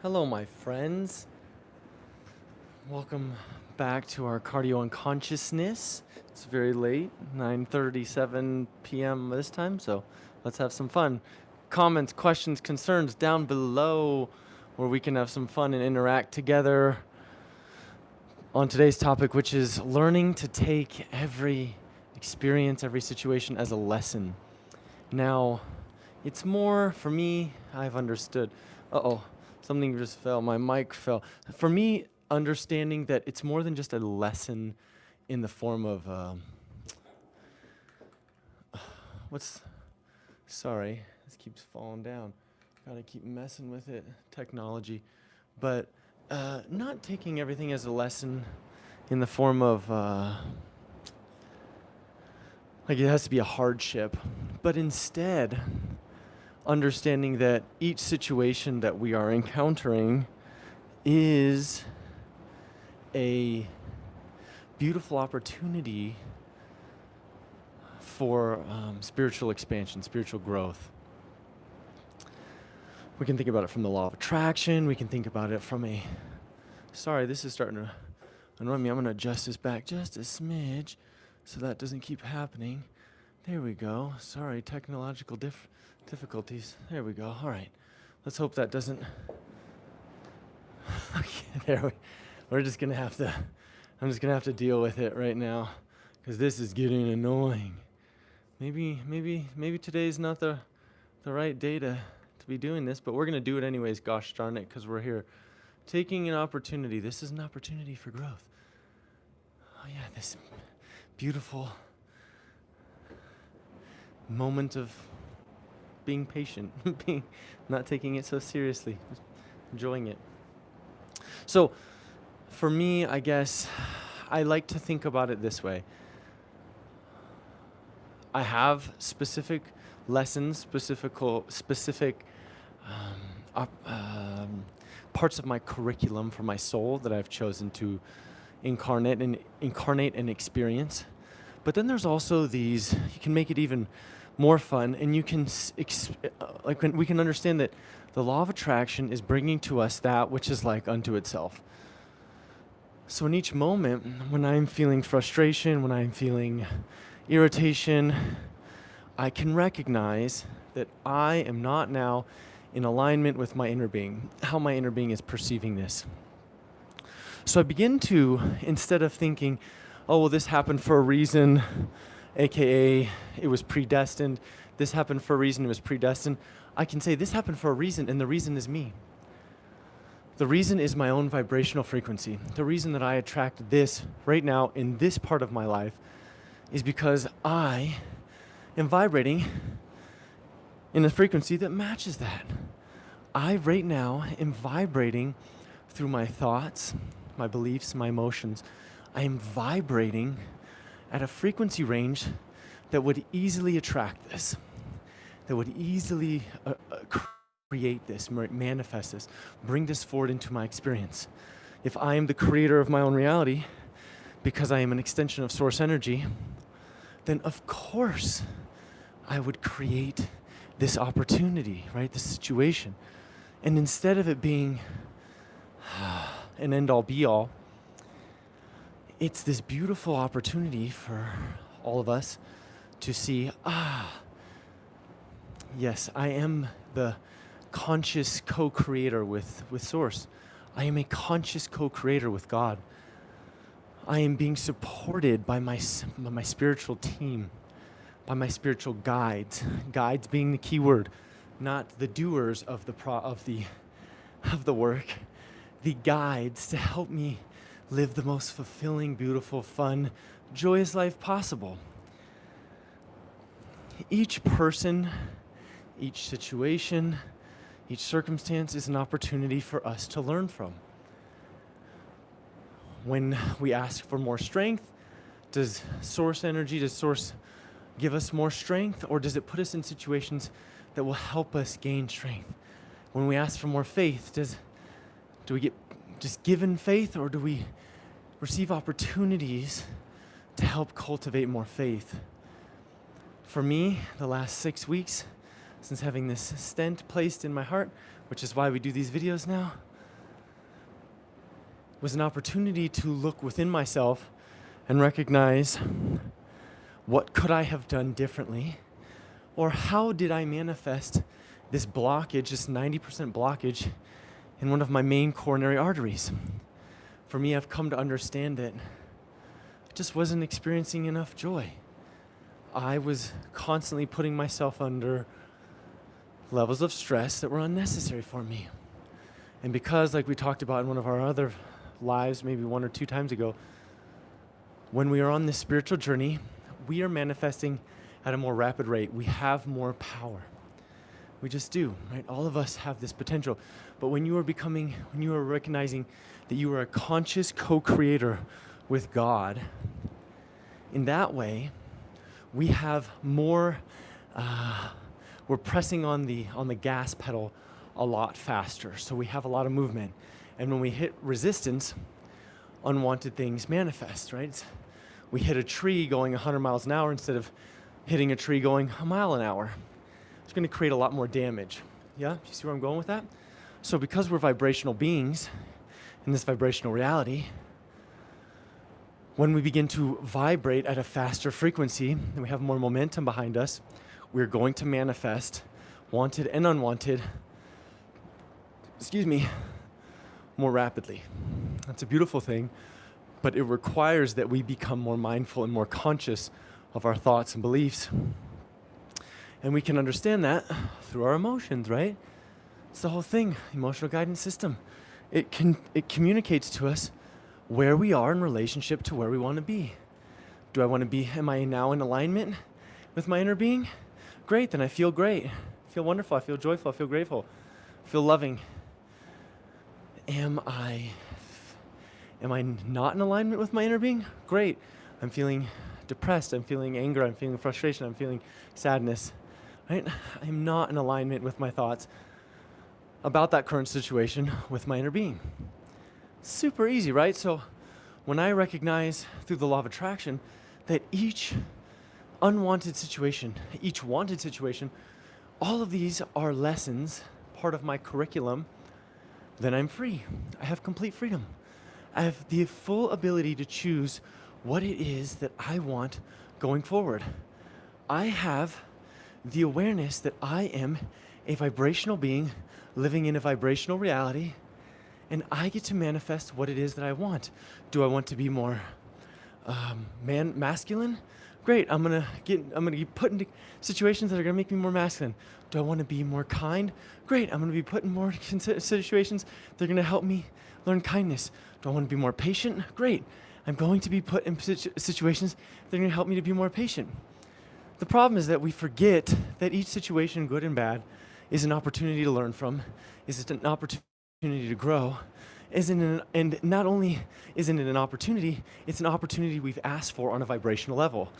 Hello, my friends. Welcome back to our cardio unconsciousness. It's very late, 9:37 p.m. this time, so let's have some fun. Comments, questions, concerns down below where we can have some fun and interact together on today's topic, which is learning to take every experience, every situation as a lesson. Now, it's more, for me, I've understood. Uh-oh, something just fell. My mic fell. For me, understanding that it's more than just a lesson in the form of, sorry, this keeps falling down. Gotta keep messing with it, technology. But not taking everything as a lesson in the form of, like it has to be a hardship, but instead understanding that each situation that we are encountering is a beautiful opportunity for spiritual expansion, spiritual growth. We can think about it from the law of attraction. We can think about it from a, sorry, this is starting to annoy me. I'm going to adjust this back just a smidge so that doesn't keep happening. There we go. Sorry, technological difficulties. There we go. All right. Let's hope that doesn't. Okay, we're just gonna have to. I'm just gonna have to deal with it right now, because this is getting annoying. Maybe today's not the right day to be doing this, but we're gonna do it anyways. Gosh darn it, because we're here, taking an opportunity. This is an opportunity for growth. Oh yeah, this beautiful moment of being patient, being not taking it so seriously, just enjoying it. So for me, I guess I like to think about it this way. I have specific lessons, specific parts of my curriculum for my soul that I've chosen to incarnate and experience. But then there's also these, you can make it even more fun, and you can, we can understand that the law of attraction is bringing to us that which is like unto itself. So in each moment, when I'm feeling frustration, when I'm feeling irritation, I can recognize that I am not now in alignment with my inner being, how my inner being is perceiving this. So I begin to, instead of thinking, oh, well, this happened for a reason, AKA it was predestined. This happened for a reason, it was predestined. I can say this happened for a reason, and the reason is me. The reason is my own vibrational frequency. The reason that I attract this right now in this part of my life is because I am vibrating in a frequency that matches that. I right now am vibrating through my thoughts, my beliefs, my emotions. I am vibrating at a frequency range that would easily attract this, that would easily create this, manifest this, bring this forward into my experience. If I am the creator of my own reality, because I am an extension of source energy, then of course I would create this opportunity, right? This situation. And instead of it being an end-all be-all, it's this beautiful opportunity for all of us to see, yes, I am the conscious co-creator with Source. I am a conscious co-creator with God. I am being supported by my spiritual team, by my spiritual guides. Guides being the key word, not the doers of the work. The guides to help me live the most fulfilling, beautiful, fun, joyous life possible. Each person, each situation, each circumstance is an opportunity for us to learn from. When we ask for more strength, does Source give us more strength, or does it put us in situations that will help us gain strength? When we ask for more faith, do we get just given faith, or do we receive opportunities to help cultivate more faith? For me, the last 6 weeks, since having this stent placed in my heart, which is why we do these videos now, was an opportunity to look within myself and recognize, what could I have done differently? Or how did I manifest this blockage, this 90% blockage in one of my main coronary arteries? For me, I've come to understand that I just wasn't experiencing enough joy. I was constantly putting myself under levels of stress that were unnecessary for me. And because, like we talked about in one of our other lives, maybe 1 or 2 times ago, when we are on this spiritual journey, we are manifesting at a more rapid rate. We have more power. We just do, right? All of us have this potential. But when you are recognizing that you are a conscious co-creator with God, in that way, we have more, we're pressing on the gas pedal a lot faster. So we have a lot of movement. And when we hit resistance, unwanted things manifest, right? We hit a tree going 100 miles an hour instead of hitting a tree going a mile an hour. It's going to create a lot more damage. Yeah? You see where I'm going with that? So because we're vibrational beings in this vibrational reality, when we begin to vibrate at a faster frequency and we have more momentum behind us, we're going to manifest wanted and unwanted, more rapidly. That's a beautiful thing, but it requires that we become more mindful and more conscious of our thoughts and beliefs. And we can understand that through our emotions, right? It's the whole thing, emotional guidance system. It communicates to us where we are in relationship to where we want to be. Am I now in alignment with my inner being? Great, then I feel great. I feel wonderful, I feel joyful, I feel grateful, I feel loving. Am I not in alignment with my inner being? Great, I'm feeling depressed, I'm feeling anger, I'm feeling frustration, I'm feeling sadness, right? I'm not in alignment with my thoughts about that current situation with my inner being. Super easy, right? So when I recognize through the law of attraction that each unwanted situation, each wanted situation, all of these are lessons, part of my curriculum, then I'm free. I have complete freedom. I have the full ability to choose what it is that I want going forward. I have the awareness that I am a vibrational being living in a vibrational reality, and I get to manifest what it is that I want. Do I want to be more masculine? Great, I'm gonna get put into situations that are gonna make me more masculine. Do I want to be more kind? Great, I'm gonna be put in more situations that are gonna help me learn kindness. Do I want to be more patient? Great, I'm going to be put in situations that are gonna help me to be more patient. The problem is that we forget that each situation, good and bad, is an opportunity to learn from, is an opportunity to grow, and not only isn't it an opportunity, it's an opportunity we've asked for on a vibrational level.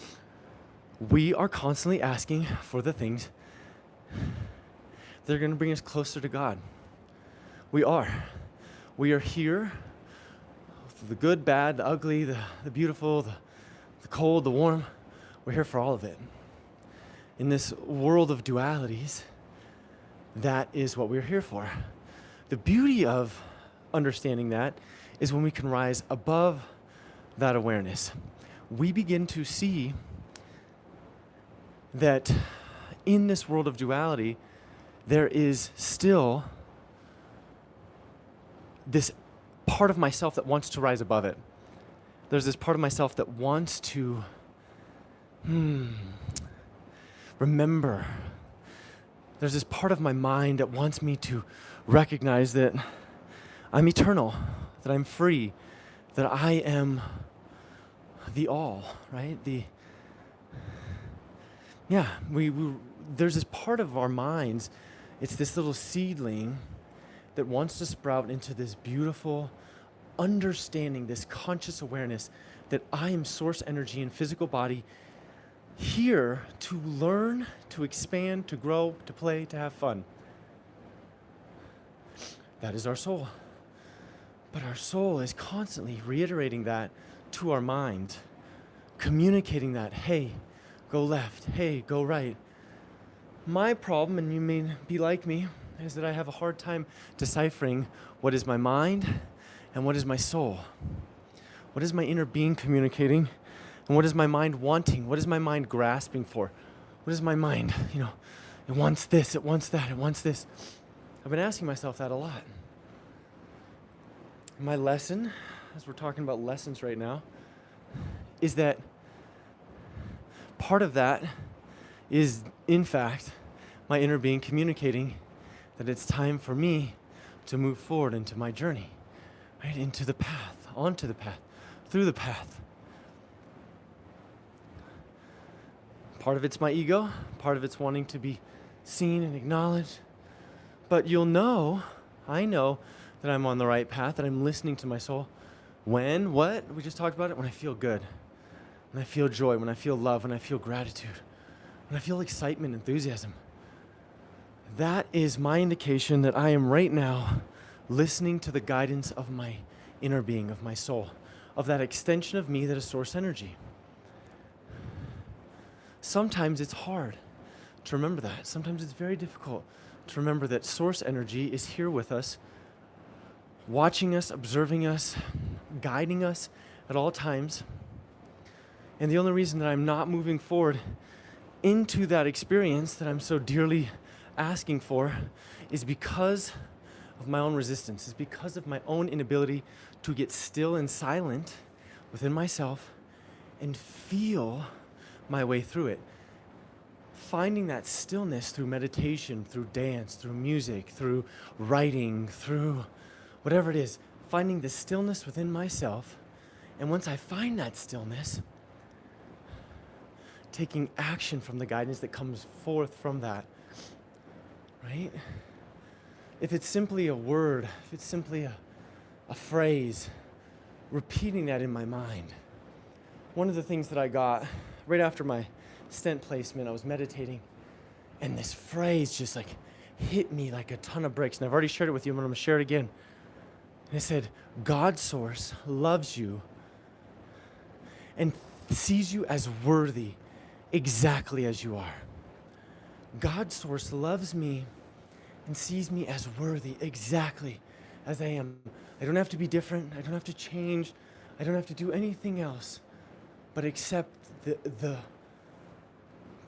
We are constantly asking for the things that are going to bring us closer to God. We are here, the good, bad, the ugly, the beautiful, the cold, the warm. We're here for all of it. In this world of dualities, that is what we're here for. The beauty of understanding that is when we can rise above that awareness. We begin to see that in this world of duality, there is still this part of myself that wants to rise above it. There's this part of myself that wants to remember. There's this part of my mind that wants me to recognize that I'm eternal, that I'm free, that I am the all, right? There's this part of our minds, it's this little seedling that wants to sprout into this beautiful understanding, this conscious awareness that I am source energy and physical body here to learn, to expand, to grow, to play, to have fun. That is our soul. But our soul is constantly reiterating that to our mind, communicating that, hey, go left, hey, go right. My problem, and you may be like me, is that I have a hard time deciphering what is my mind And what is my soul? What is my inner being communicating? And what is my mind wanting? What is my mind grasping for? What is my mind, it wants this, it wants that, it wants this. I've been asking myself that a lot. My lesson, as we're talking about lessons right now, is that part of that is, in fact, my inner being communicating that it's time for me to move forward into my journey, right? Into the path, onto the path, through the path. Part of it's my ego, part of it's wanting to be seen and acknowledged. But I know that I'm on the right path, that I'm listening to my soul. When, what? We just talked about it. When I feel good, when I feel joy, when I feel love, when I feel gratitude, when I feel excitement, enthusiasm. That is my indication that I am right now listening to the guidance of my inner being, of my soul, of that extension of me that is source energy. Sometimes it's hard to remember that. Sometimes it's very difficult to remember that source energy is here with us, watching us, observing us, guiding us at all times. And the only reason that I'm not moving forward into that experience that I'm so dearly asking for is because of my own resistance, is because of my own inability to get still and silent within myself and feel my way through it. Finding that stillness through meditation, through dance, through music, through writing, through whatever it is, finding the stillness within myself. And once I find that stillness, taking action from the guidance that comes forth from that, right? If it's simply a word, if it's simply a phrase, repeating that in my mind. One of the things that I got right after my stent placement, I was meditating, and this phrase just hit me like a ton of bricks. And I've already shared it with you, but I'm going to share it again. And it said, God source loves you and sees you as worthy exactly as you are. God source loves me and sees me as worthy exactly as I am. I don't have to be different. I don't have to change. I don't have to do anything else but accept the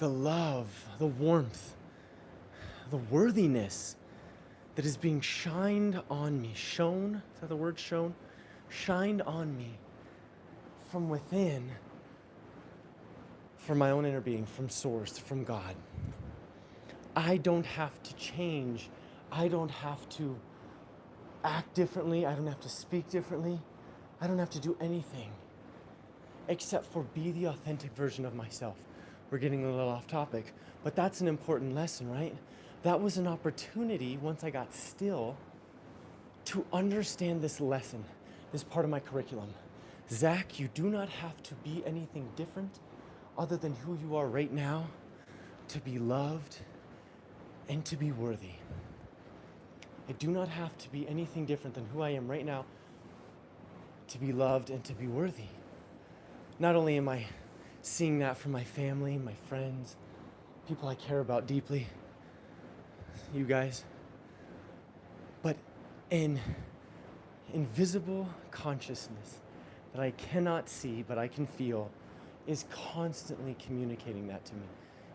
love, the warmth, the worthiness that is being shined on me. Shone, is that the word shone? Shined on me from within, from my own inner being, from source, from God. I don't have to change. I don't have to act differently. I don't have to speak differently. I don't have to do anything except for be the authentic version of myself. We're getting a little off topic, but that's an important lesson, right? That was an opportunity once I got still to understand this lesson, this part of my curriculum. Zach, you do not have to be anything different other than who you are right now to be loved and to be worthy. I do not have to be anything different than who I am right now to be loved and to be worthy. Not only am I seeing that from my family, my friends, people I care about deeply, you guys, but an invisible consciousness that I cannot see but I can feel is constantly communicating that to me,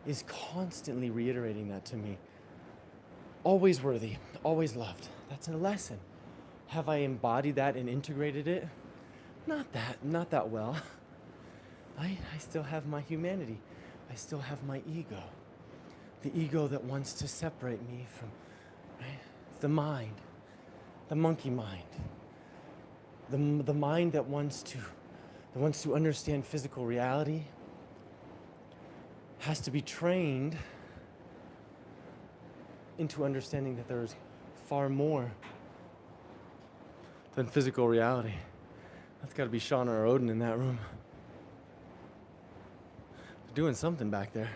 is constantly reiterating that to me. Always worthy, always loved. That's a lesson. Have I embodied that and integrated it? Not that well. I still have my humanity. I still have my ego. The ego that wants to separate me from, right? The mind, the monkey mind. The mind that wants to understand physical reality has to be trained into understanding that there's far more than physical reality. That's got to be Shauna or Odin in that room. They're doing something back there.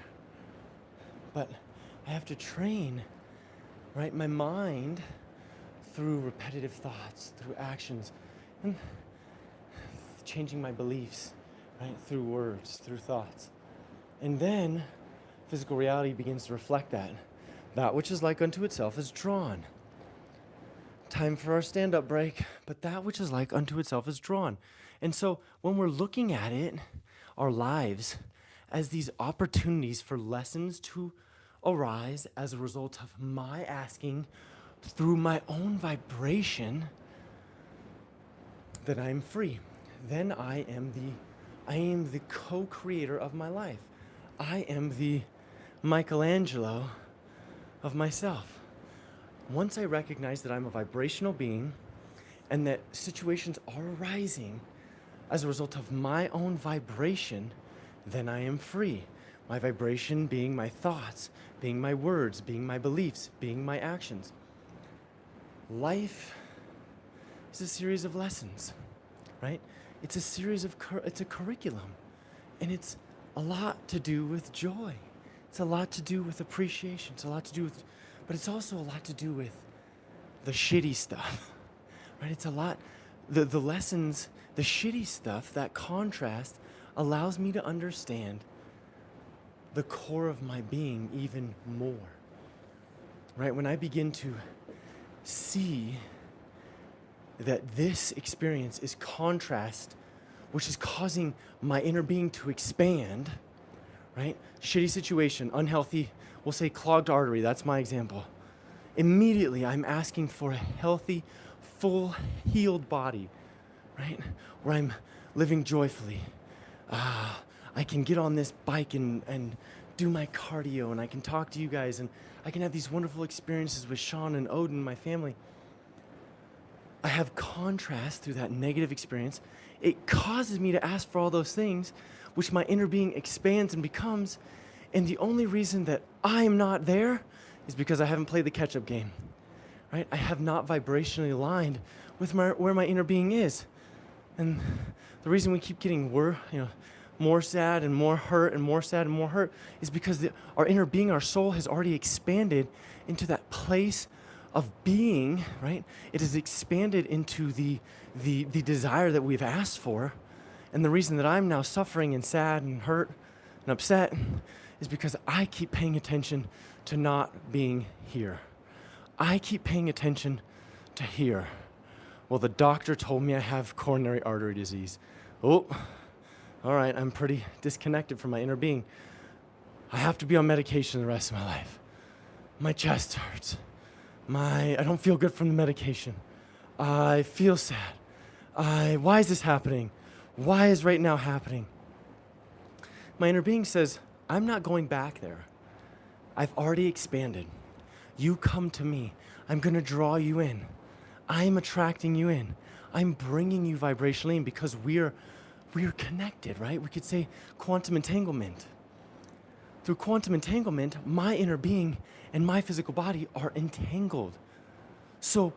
But I have to train, right, my mind through repetitive thoughts, through actions, and changing my beliefs, right, through words, through thoughts. And then physical reality begins to reflect that. That which is like unto itself is drawn time for our stand-up break. But that which is like unto itself is drawn. And so when we're looking at it, our lives, as these opportunities for lessons to arise as a result of my asking through my own vibration, then I am free. Then I am the co-creator of my life. I am the Michelangelo of myself. Once I recognize that I'm a vibrational being and that situations are arising as a result of my own vibration, then I am free. My vibration being my thoughts, being my words, being my beliefs, being my actions. Life is a series of lessons, right? It's a series of, it's a curriculum. And it's a lot to do with joy. It's a lot to do with appreciation. It's a lot to do with, but it's also a lot to do with the shitty stuff, right? It's a lot, the lessons, the shitty stuff, that contrast allows me to understand the core of my being even more, right? When I begin to see that this experience is contrast, which is causing my inner being to expand, right? Shitty situation, unhealthy, we'll say clogged artery, that's my example. Immediately, I'm asking for a healthy, full, healed body, right? Where I'm living joyfully. I can get on this bike and do my cardio, and I can talk to you guys, and I can have these wonderful experiences with Sean and Odin and my family. I have contrast through that negative experience. It causes me to ask for all those things, which my inner being expands and becomes, and the only reason that I'm not there is because I haven't played the catch-up game, right? I have not vibrationally aligned with where my inner being is. And the reason we keep getting more sad and more hurt and more sad and more hurt is because our inner being, our soul, has already expanded into that place of being, right? It has expanded into the desire that we've asked for. And the reason that I'm now suffering and sad and hurt and upset is because I keep paying attention to not being here. I keep paying attention to here. Well, the doctor told me I have coronary artery disease. Oh, all right, I'm pretty disconnected from my inner being. I have to be on medication the rest of my life. My chest hurts. I don't feel good from the medication. I feel sad. Why is this happening? Why is right now happening? My inner being says, I'm not going back there. I've already expanded. You come to me. I'm going to draw you in. I'm attracting you in. I'm bringing you vibrationally in because we're connected, right? We could say quantum entanglement. Through quantum entanglement, my inner being and my physical body are entangled. So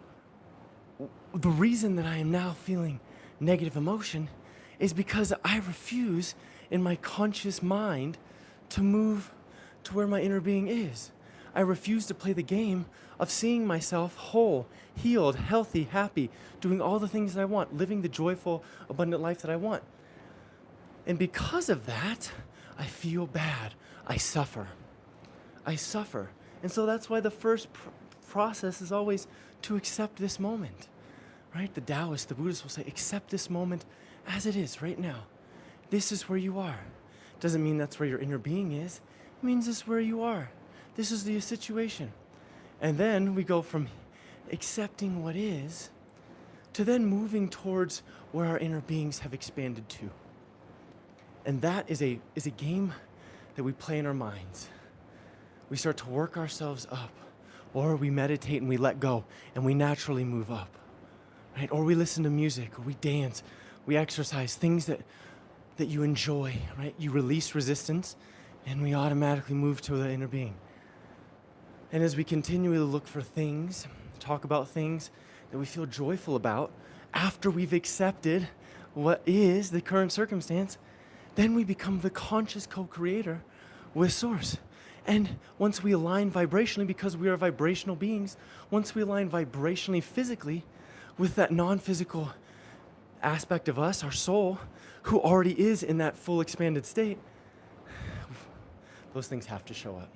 the reason that I am now feeling negative emotion is because I refuse in my conscious mind to move to where my inner being is. I refuse to play the game of seeing myself whole, healed, healthy, happy, doing all the things that I want, living the joyful, abundant life that I want. And because of that, I feel bad. I suffer. And so that's why the first process is always to accept this moment, right? The Taoists, the Buddhists will say, accept this moment as it is right now. This is where you are. Doesn't mean that's where your inner being is. It means this is where you are. This is the situation. And then we go from accepting what is to then moving towards where our inner beings have expanded to. And that is a game that we play in our minds. We start to work ourselves up, or we meditate and we let go and we naturally move up, right? Or we listen to music, or we dance, we exercise, things that you enjoy, right? You release resistance and we automatically move to the inner being. And as we continually look for things, talk about things that we feel joyful about after we've accepted what is the current circumstance, then we become the conscious co-creator with Source. And once we align vibrationally, because we are vibrational beings, once we align vibrationally physically with that non-physical aspect of us, our soul, who already is in that full expanded state, those things have to show up,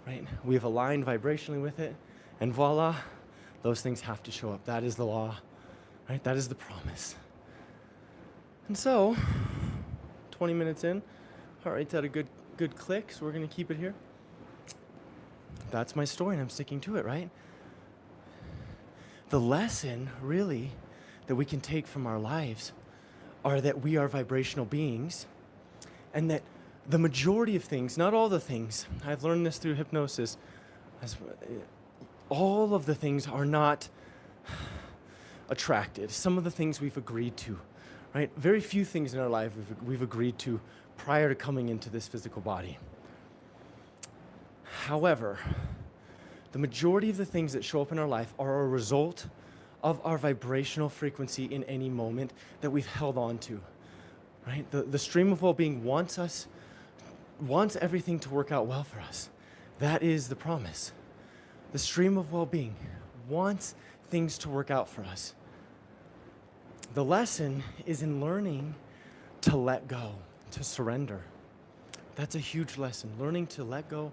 right? We have aligned vibrationally with it, and voila, those things have to show up. That is the law, right? That is the promise. And so, 20 minutes in, heart rate's at a good click, so we're going to keep it here. That's my story, and I'm sticking to it, right? The lesson, really, that we can take from our lives are that we are vibrational beings, and that the majority of things, not all the things, I've learned this through hypnosis, all of the things are not attracted. Some of the things we've agreed to, right? Very few things in our life we've agreed to prior to coming into this physical body. However, the majority of the things that show up in our life are a result of our vibrational frequency in any moment that we've held on to, right? The stream of well-being wants everything to work out well for us. That is the promise. The stream of well-being wants things to work out for us. The lesson is in learning to let go, to surrender. That's a huge lesson. Learning to let go,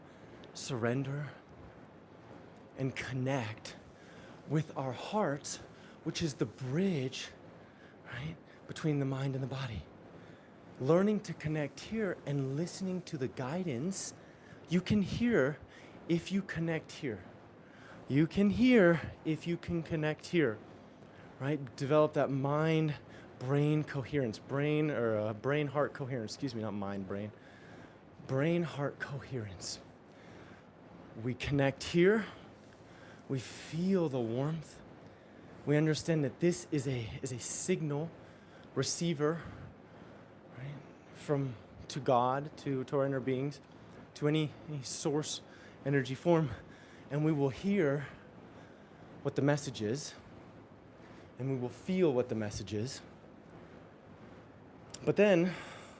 surrender, and connect with our hearts, which is the bridge, right, between the mind and the body. Learning to connect here and listening to the guidance you can hear if you connect here. You can hear if you can connect here, right? Develop that mind-brain coherence, brain-heart coherence, not mind-brain. Brain-heart coherence. We connect here. We feel the warmth. We understand that this is a signal receiver, right, to God, to our inner beings, to any source energy form, and we will hear what the message is, and we will feel what the message is. But then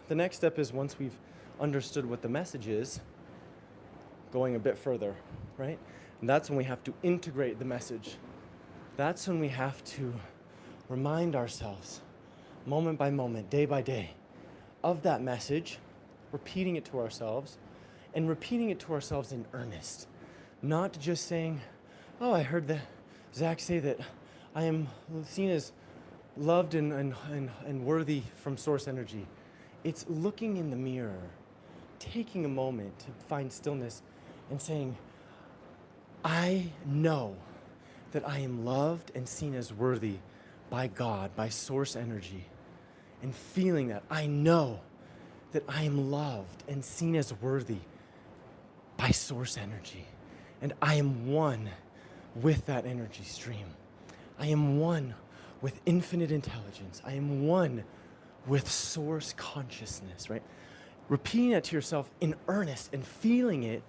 the next step is, once we've understood what the message is, going a bit further, right? And that's when we have to integrate the message. That's when we have to remind ourselves, moment by moment, day by day, of that message, repeating it to ourselves, and repeating it to ourselves in earnest. Not just saying, oh, I heard Zach say that I am seen as loved and worthy from source energy. It's looking in the mirror, taking a moment to find stillness and saying, I know that I am loved and seen as worthy by God, by source energy. And feeling that, I know that I am loved and seen as worthy by source energy. And I am one with that energy stream. I am one with infinite intelligence. I am one with source consciousness, right? Repeating that to yourself in earnest and feeling it,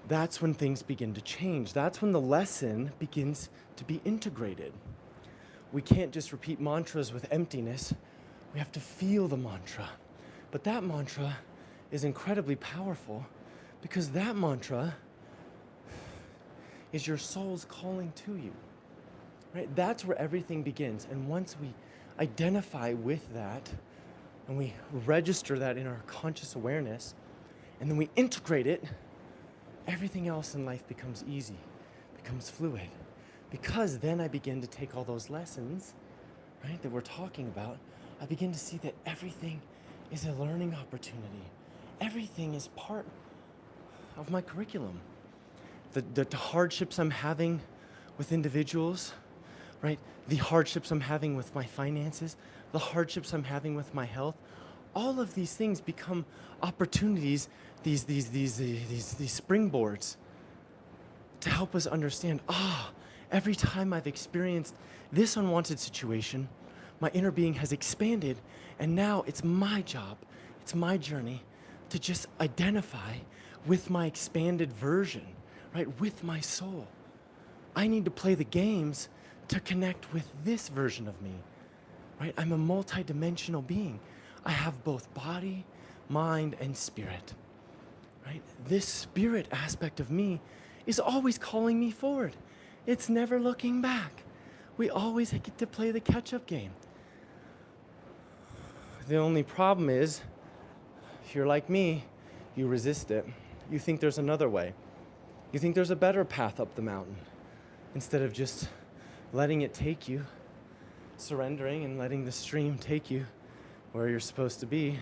that's when things begin to change. That's when the lesson begins to be integrated. We can't just repeat mantras with emptiness. We have to feel the mantra. But that mantra is incredibly powerful, because that mantra is your soul's calling to you, right? That's where everything begins. And once we identify with that and we register that in our conscious awareness, and then we integrate it, everything else in life becomes easy, becomes fluid. Because then I begin to take all those lessons, right, that we're talking about. I begin to see that everything is a learning opportunity. Everything is part of my curriculum. The hardships I'm having with individuals, right? The hardships I'm having with my finances, the hardships I'm having with my health, all of these things become opportunities, these springboards to help us understand, every time I've experienced this unwanted situation, my inner being has expanded, and now it's my job, it's my journey to just identify with my expanded version, right, with my soul. I need to play the games to connect with this version of me, right? I'm a multi-dimensional being. I have both body, mind, and spirit, right? This spirit aspect of me is always calling me forward. It's never looking back. We always get to play the catch-up game. The only problem is, if you're like me, you resist it. You think there's another way. You think there's a better path up the mountain. instead of just letting it take you, surrendering and letting the stream take you where you're supposed to be,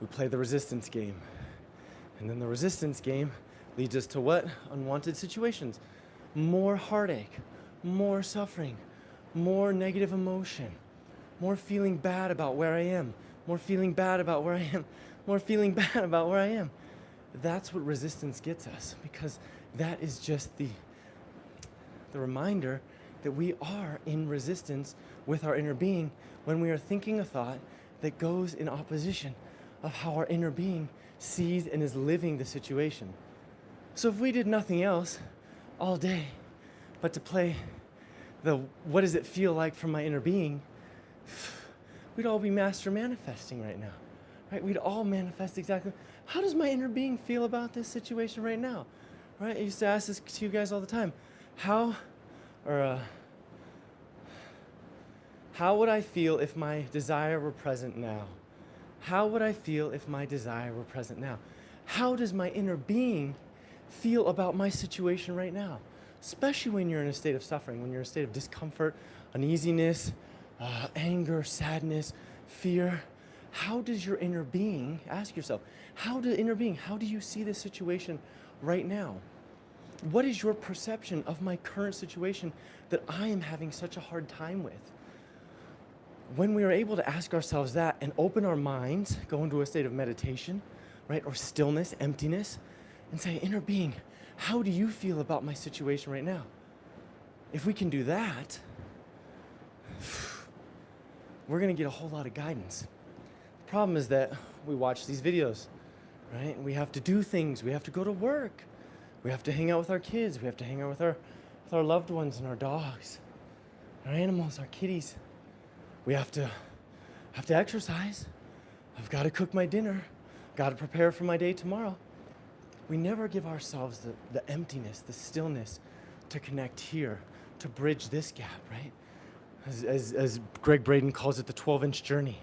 we play the resistance game. And then the resistance game leads us to what? Unwanted situations. More heartache, more suffering, more negative emotion, more feeling bad about where I am, more feeling bad about where I am, more feeling bad about where I am. That's what resistance gets us, because that is just the reminder that we are in resistance with our inner being when we are thinking a thought that goes in opposition of how our inner being sees and is living the situation. So if we did nothing else all day but to play the what does it feel like from my inner being, we'd all be master manifesting right now, right? We'd all manifest exactly, how does my inner being feel about this situation right now, right? I used to ask this to you guys all the time. How would I feel if my desire were present now? How would I feel if my desire were present now? How does my inner being feel about my situation right now? Especially when you're in a state of suffering, when you're in a state of discomfort, uneasiness, anger, sadness, fear. How does your inner being, ask yourself, how do you see this situation right now? What is your perception of my current situation that I am having such a hard time with? When we are able to ask ourselves that and open our minds, go into a state of meditation, right, or stillness, emptiness, and say, inner being, how do you feel about my situation right now? If we can do that, we're going to get a whole lot of guidance. The problem is that we watch these videos, right? We have to do things. We have to go to work. We have to hang out with our kids. We have to hang out with our loved ones and our dogs, our animals, our kitties. We have to exercise. I've got to cook my dinner. Got to prepare for my day tomorrow. We never give ourselves the emptiness, the stillness to connect here, to bridge this gap, right? As Greg Braden calls it, the 12-inch journey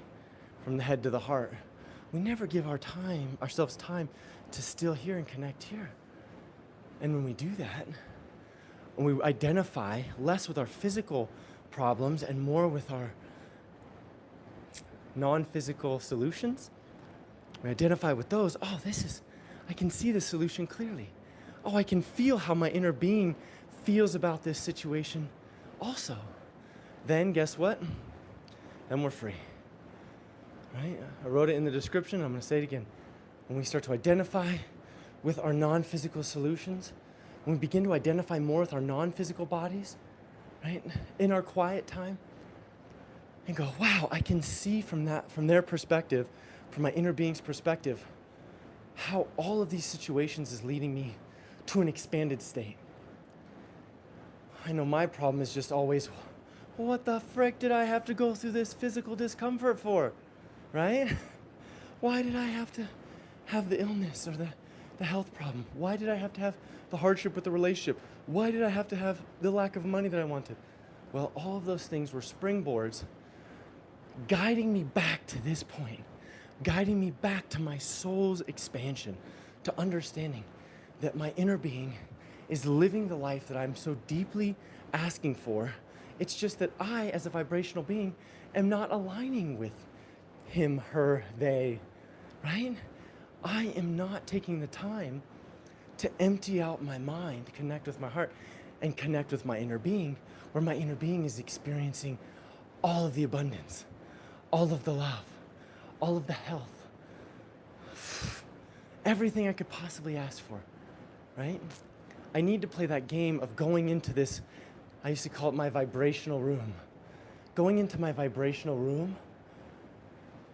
from the head to the heart. We never give ourselves time to still here and connect here. And when we do that, when we identify less with our physical problems and more with our non-physical solutions, we identify with those. I can see the solution clearly. Oh, I can feel how my inner being feels about this situation also. Then guess what? Then we're free, right? I wrote it in the description. I'm going to say it again. When we start to identify with our non-physical solutions, when we begin to identify more with our non-physical bodies, right, in our quiet time, and go, wow, I can see from their perspective, from my inner being's perspective, how all of these situations is leading me to an expanded state. I know my problem is just always, what the frick did I have to go through this physical discomfort for, right? Why did I have to have the illness or the health problem? Why did I have to have the hardship with the relationship? Why did I have to have the lack of money that I wanted? Well, all of those things were springboards guiding me back to this point, guiding me back to my soul's expansion, to understanding that my inner being is living the life that I'm so deeply asking for. It's just that I, as a vibrational being, am not aligning with him, her, they, right? I am not taking the time to empty out my mind, to connect with my heart, and connect with my inner being, where my inner being is experiencing all of the abundance, all of the love, all of the health, everything I could possibly ask for, right? I need to play that game of going into this, I used to call it my vibrational room. Going into my vibrational room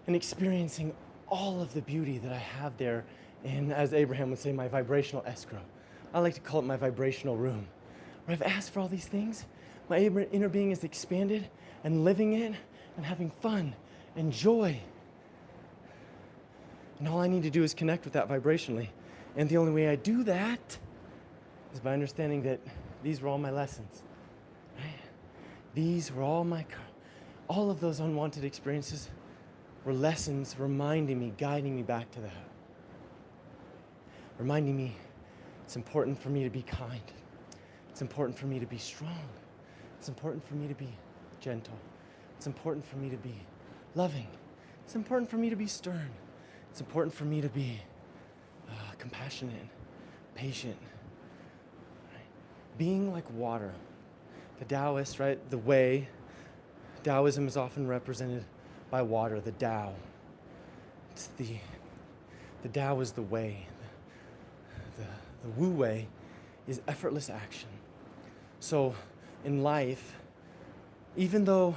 and experiencing all of the beauty that I have there in, as Abraham would say, my vibrational escrow. I like to call it my vibrational room, where I've asked for all these things. My inner being is expanded and living it and having fun and joy. And all I need to do is connect with that vibrationally. And the only way I do that is by understanding that these were all my lessons. Right? These were all of those unwanted experiences were lessons reminding me, guiding me back to that. Reminding me it's important for me to be kind. It's important for me to be strong. It's important for me to be gentle. It's important for me to be loving. It's important for me to be stern. It's important for me to be compassionate, patient. Right? Being like water. The Taoist, right? The way. Taoism is often represented by water, the Tao. It's the Tao is the way. The Wu way is effortless action. So in life, even though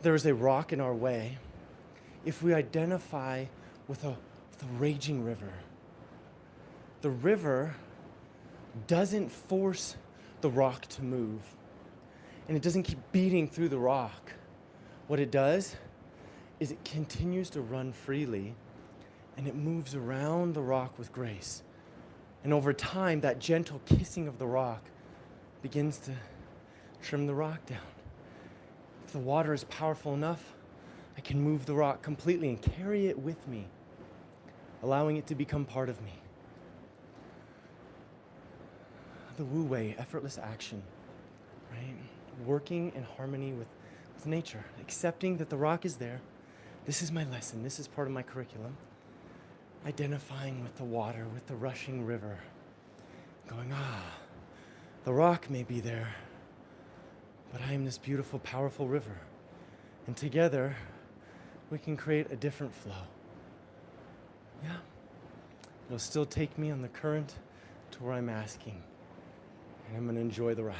there is a rock in our way, if we identify with a raging river, the river doesn't force the rock to move, and it doesn't keep beating through the rock. What it does is it continues to run freely, and it moves around the rock with grace. And over time, that gentle kissing of the rock begins to trim the rock down. If the water is powerful enough, I can move the rock completely and carry it with me, allowing it to become part of me. The Wu way, effortless action, right? Working in harmony with nature, accepting that the rock is there. This is my lesson. This is part of my curriculum. Identifying with the water, with the rushing river, going, the rock may be there, but I am this beautiful, powerful river. And together, we can create a different flow. Yeah. It'll still take me on the current to where I'm asking, and I'm going to enjoy the ride.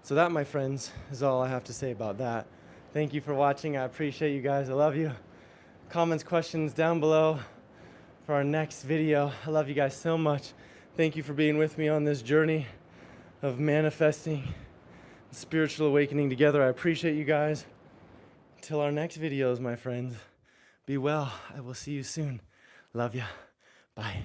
So that, my friends, is all I have to say about that. Thank you for watching. I appreciate you guys. I love you. Comments, questions down below for our next video. I love you guys so much. Thank you for being with me on this journey of manifesting spiritual awakening together. I appreciate you guys. Until our next videos, my friends, be well. I will see you soon. Love ya. Bye.